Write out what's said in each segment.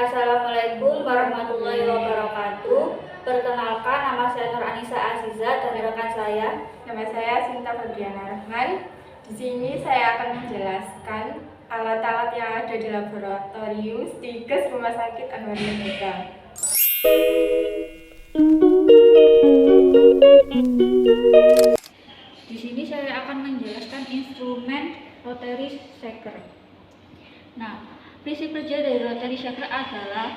Assalamualaikum warahmatullahi wabarakatuh. Perkenalkan, nama saya Nur Anissa Aziza dan rekan saya. Nama saya Sinta Febriana Rahman. Di sini saya akan menjelaskan alat-alat yang ada di laboratorium STIKES Rumah Sakit Anwar Merdeka. Di sini saya akan menjelaskan instrumen rotary shaker. Nah, prinsip kerja dari rotary shaker adalah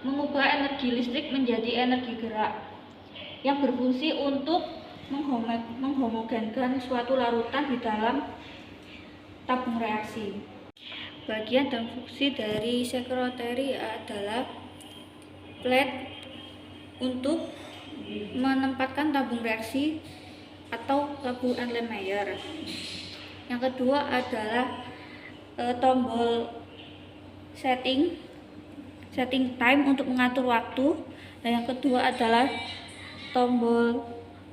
mengubah energi listrik menjadi energi gerak yang berfungsi untuk menghomogenkan suatu larutan di dalam tabung reaksi. Bagian dan fungsi dari shaker rotary adalah plate untuk menempatkan tabung reaksi atau tabung Erlenmeyer. Yang kedua adalah tombol setting time untuk mengatur waktu, dan yang kedua adalah tombol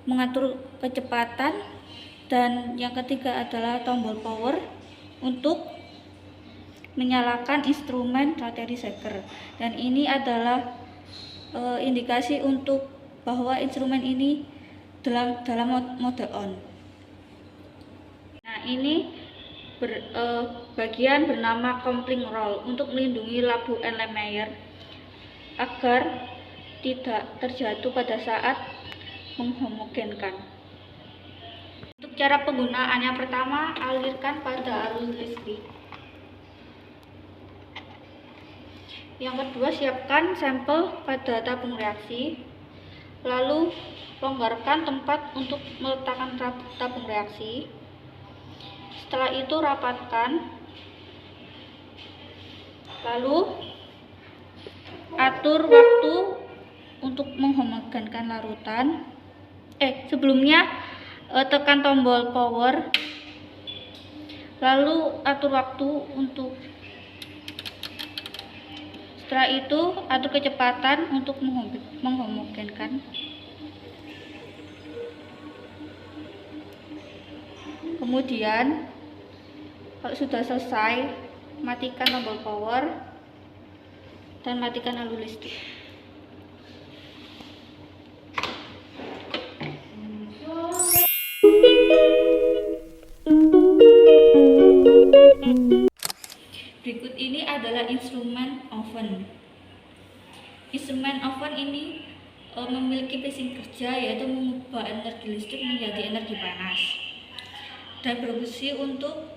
mengatur kecepatan, dan yang ketiga adalah tombol power untuk menyalakan instrumen rotary shaker. Dan ini adalah indikasi untuk bahwa instrumen ini dalam mode on. Nah, ini bagian bernama coupling roll untuk melindungi labu Erlenmeyer agar tidak terjatuh pada saat menghomogenkan. Untuk cara penggunaan, yang pertama, alirkan pada arus listrik. Yang kedua, siapkan sampel pada tabung reaksi. Lalu longgarkan tempat untuk meletakkan tabung reaksi. Setelah itu rapatkan. Lalu atur waktu untuk menghomogenkan larutan. Sebelumnya tekan tombol power. Lalu atur waktu untuk. Setelah itu atur kecepatan untuk menghomogenkan. Kemudian kalau sudah selesai, matikan tombol power dan matikan alur listrik. Berikut ini adalah instrumen oven. Instrumen oven ini memiliki prinsip kerja, yaitu mengubah energi listrik menjadi energi panas dan berfungsi untuk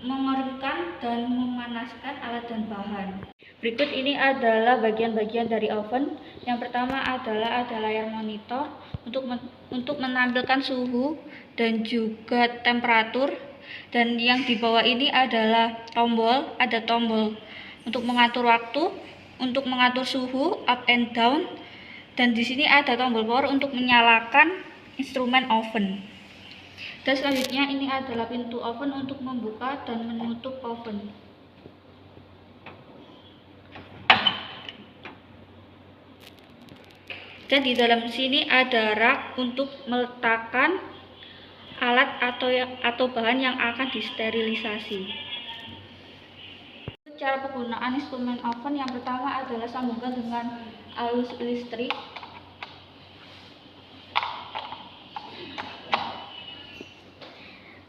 mengeringkan dan memanaskan alat dan bahan. Berikut ini adalah bagian-bagian dari oven. Yang pertama adalah layar monitor untuk menampilkan suhu dan juga temperatur. Dan yang di bawah ini adalah ada tombol untuk mengatur waktu, untuk mengatur suhu up and down, dan di sini ada tombol power untuk menyalakan instrumen oven. Dan selanjutnya ini adalah pintu oven untuk membuka dan menutup oven. Dan di dalam sini ada rak untuk meletakkan alat atau bahan yang akan disterilisasi. Cara penggunaan instrumen oven, yang pertama adalah sambungkan dengan arus listrik.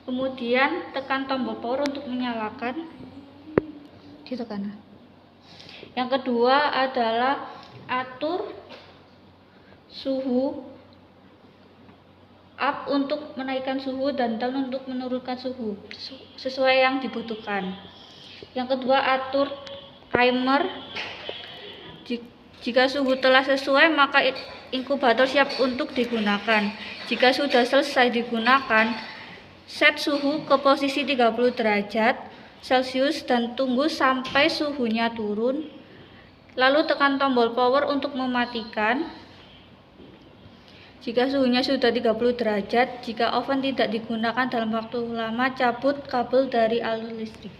Kemudian tekan tombol power untuk menyalakan. Ditekan. Yang kedua adalah atur suhu up untuk menaikkan suhu dan down untuk menurunkan suhu sesuai yang dibutuhkan. Yang kedua, atur timer. Jika suhu telah sesuai, maka inkubator siap untuk digunakan. Jika sudah selesai digunakan, set suhu ke posisi 30 derajat Celcius dan tunggu sampai suhunya turun. Lalu tekan tombol power untuk mematikan. Jika suhunya sudah 30 derajat, jika oven tidak digunakan dalam waktu lama, cabut kabel dari alur listrik.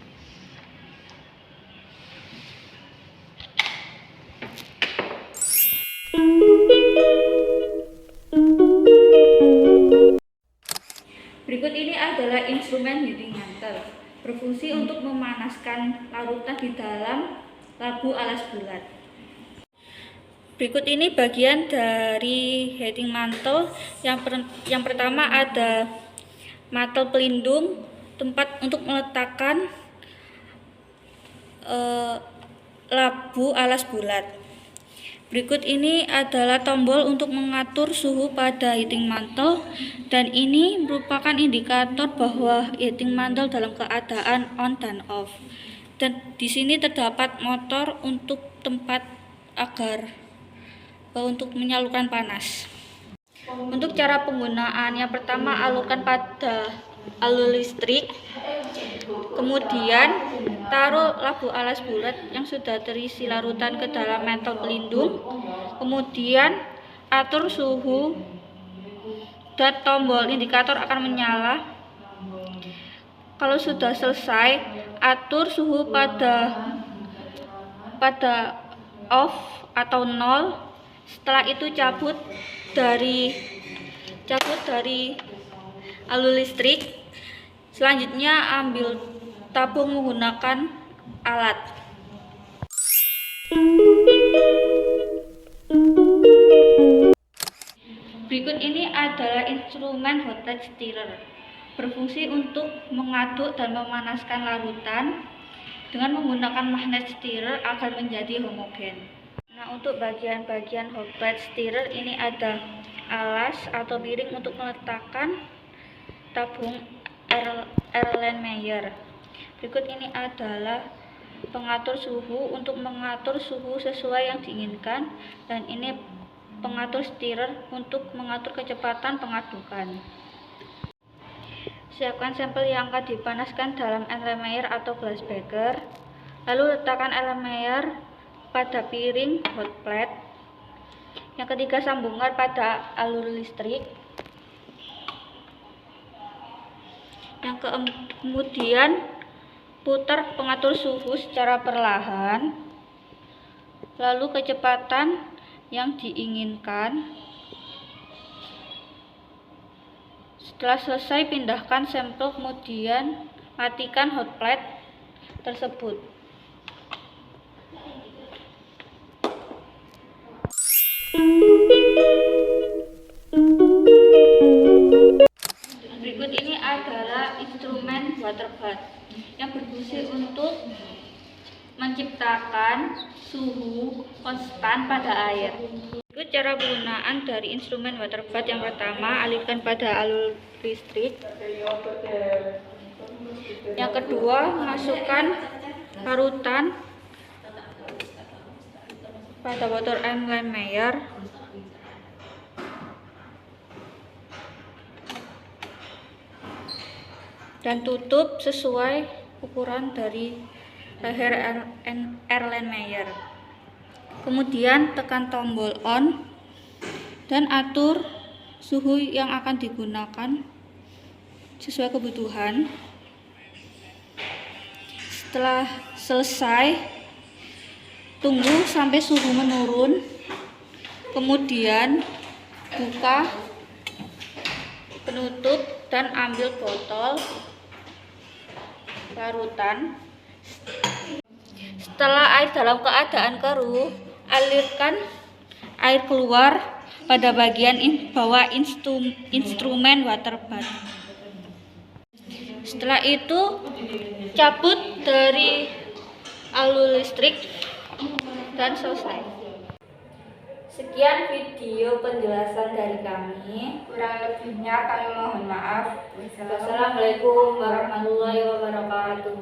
Berikut ini adalah instrumen heating mantle. berfungsi untuk memanaskan larutan di dalam labu alas bulat. Berikut ini bagian dari heating mantle. Yang pertama ada mantle pelindung, tempat untuk meletakkan labu alas bulat. Berikut ini adalah tombol untuk mengatur suhu pada heating mantle, dan ini merupakan indikator bahwa heating mantle dalam keadaan on dan off. Dan di sini terdapat motor untuk tempat agar untuk menyalurkan panas. Untuk cara penggunaan, yang pertama alurkan pada alur listrik, kemudian taruh labu alas bulat yang sudah terisi larutan ke dalam mantle pelindung, kemudian atur suhu dan tombol indikator akan menyala. Kalau sudah selesai, atur suhu pada off atau 0. Setelah itu cabut dari alur listrik. Selanjutnya ambil tabung menggunakan alat. Berikut ini adalah instrumen hot plate stirrer, berfungsi untuk mengaduk dan memanaskan larutan dengan menggunakan magnet stirrer agar menjadi homogen. Nah, untuk bagian-bagian hot plate stirrer ini ada alas atau piring untuk meletakkan tabung Erlenmeyer. Berikut ini adalah pengatur suhu untuk mengatur suhu sesuai yang diinginkan, dan ini pengatur stirrer untuk mengatur kecepatan pengadukan. Siapkan sampel yang akan dipanaskan dalam Erlenmeyer atau glass beaker. Lalu letakkan Erlenmeyer pada piring hot plate. Yang ketiga, sambungkan pada alur listrik. Yang kemudian putar pengatur suhu secara perlahan, lalu kecepatan yang diinginkan. Setelah selesai, pindahkan sampel, kemudian matikan hot plate tersebut. Berikut ini adalah instrumen water bath yang berfungsi untuk menciptakan suhu konstan pada air. Berikut cara penggunaan dari instrumen water bath. Yang pertama, alirkan pada alur listrik. Yang kedua, masukkan larutan pada water Erlenmeyer. Dan tutup sesuai ukuran dari leher Erlenmeyer. Kemudian tekan tombol on dan atur suhu yang akan digunakan sesuai kebutuhan. Setelah selesai, tunggu sampai suhu menurun, kemudian buka penutup dan ambil botol larutan. Setelah air dalam keadaan keruh, alirkan air keluar pada bagian bawah instrumen water bath. Setelah itu, cabut dari alur listrik dan selesai. Sekian video penjelasan dari kami. Kurang lebihnya kami mohon maaf. Wassalamualaikum warahmatullahi wabarakatuh.